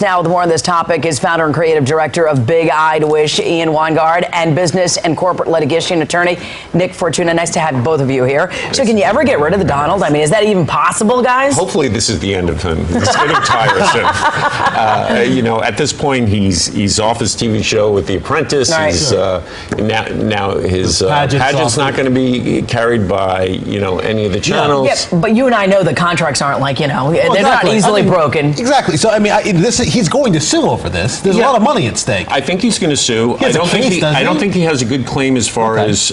Now with more on this topic is founder and creative director of Big Eyed Wish, Ian Wishingrad, and business and corporate litigation attorney Nick Fortuna. Nice to have both of you here. So can you ever get rid of the Donald? I mean, is that even possible, guys? Hopefully this is the end of him. He's getting tiresome. At this point, he's off his TV show with The Apprentice. Right. He's, now his pageant's not going to be carried by, any of the channels. Yeah, but you and I know the contracts aren't like, they're not easily broken. Exactly. So, he's going to sue over this. There's a lot of money at stake. I think he's going to sue. I don't think he has a good claim as far as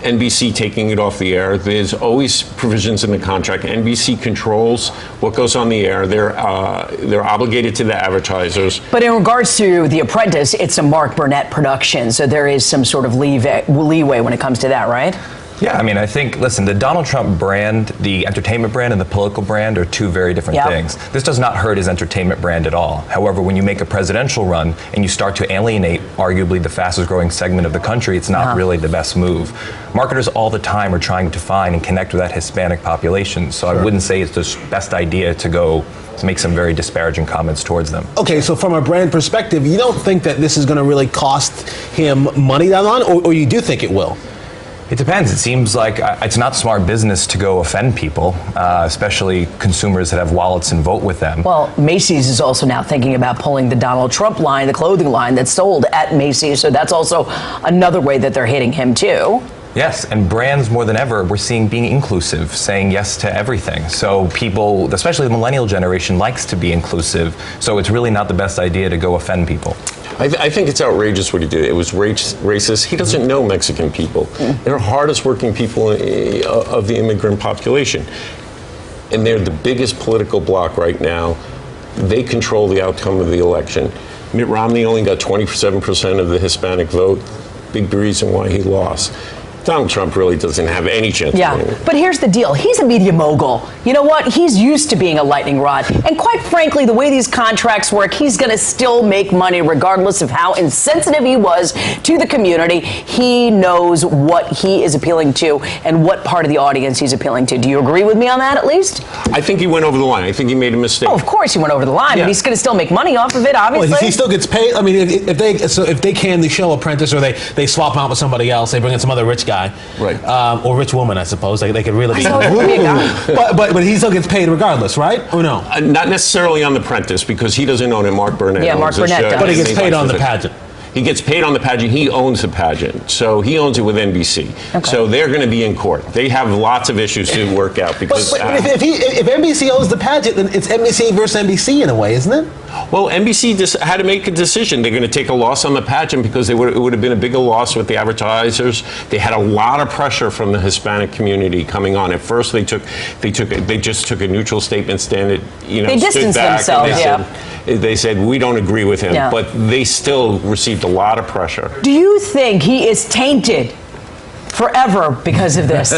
NBC taking it off the air. There's always provisions in the contract. NBC controls what goes on the air. They're obligated to the advertisers. But in regards to The Apprentice, it's a Mark Burnett production, so there is some sort of leeway when it comes to that, right? Yeah, I think, listen, the Donald Trump brand, the entertainment brand, and the political brand are two very different things. This does not hurt his entertainment brand at all. However, when you make a presidential run and you start to alienate arguably the fastest growing segment of the country, it's not really the best move. Marketers all the time are trying to find and connect with that Hispanic population, so I wouldn't say it's the best idea to make some very disparaging comments towards them. Okay, so from a brand perspective, you don't think that this is going to really cost him money down the line, or you do think it will? It depends. It seems like it's not smart business to go offend people, especially consumers that have wallets and vote with them. Well, Macy's is also now thinking about pulling the Donald Trump line, the clothing line that's sold at Macy's, so that's also another way that they're hitting him too. Yes, and brands more than ever, we're seeing being inclusive, saying yes to everything. So people, especially the millennial generation, likes to be inclusive, so it's really not the best idea to go offend people. I think it's outrageous what he did. It was racist. He doesn't know Mexican people. They're hardest working people of the immigrant population. And they're the biggest political bloc right now. They control the outcome of the election. Mitt Romney only got 27% of the Hispanic vote. Big reason why he lost. Donald Trump really doesn't have any chance of winning. But here's the deal. He's a media mogul. You know what? He's used to being a lightning rod. And quite frankly, the way these contracts work, he's going to still make money regardless of how insensitive he was to the community. He knows what he is appealing to and what part of the audience he's appealing to. Do you agree with me on that, at least? I think he went over the line. I think he made a mistake. Oh, of course he went over the line, but he's going to still make money off of it, obviously. Well, he still gets paid. If they can the show Apprentice, or they swap him out with somebody else, they bring in some other rich guy. Right. Or rich woman, I suppose. They could really be. But he still gets paid regardless, right? Or no? Not necessarily on The Apprentice, because he doesn't own it. Mark Burnett owns Mark Burnett does. But he gets paid on the pageant. He gets paid on the pageant. He owns the pageant. So he owns it with NBC. Okay. So they're going to be in court. They have lots of issues to work out. Because but if NBC owns the pageant, then it's NBC versus NBC in a way, isn't it? Well, NBC just had to make a decision. They're going to take a loss on the pageant because it would have been a bigger loss with the advertisers. They had a lot of pressure from the Hispanic community coming on. At first, they just took a neutral statement stand. They distanced themselves. They said we don't agree with him, but they still received a lot of pressure. Do you think he is tainted forever because of this?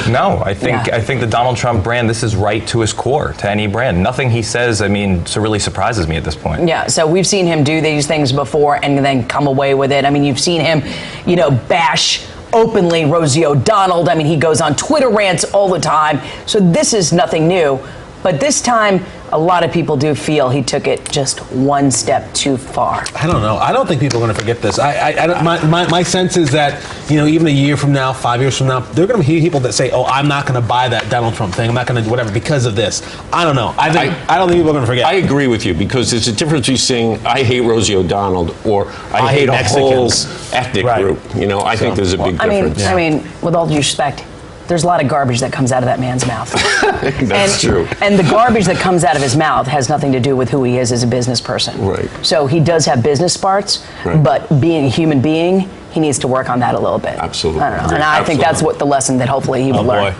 No, I think the Donald Trump brand, this is right to his core, to any brand. Nothing he says, so really surprises me at this point. Yeah, so we've seen him do these things before and then come away with it. You've seen him, bash openly Rosie O'Donnell. He goes on Twitter rants all the time. So this is nothing new. But this time, a lot of people do feel he took it just one step too far. I don't know. I don't think people are going to forget this. My sense is that, even a year from now, 5 years from now, there are going to be people that say, oh, I'm not going to buy that Donald Trump thing. I'm not going to do whatever because of this. I don't know. I don't think people are going to forget. I agree with you, because there's a difference between saying, I hate Rosie O'Donnell, or I hate a whole ethnic group. I think there's a big difference. With all due respect, there's a lot of garbage that comes out of that man's mouth. That's true. And the garbage that comes out of his mouth has nothing to do with who he is as a business person. Right. So he does have business smarts, but being a human being, he needs to work on that a little bit. Absolutely. I don't know. And I think that's what the lesson that hopefully he will learn.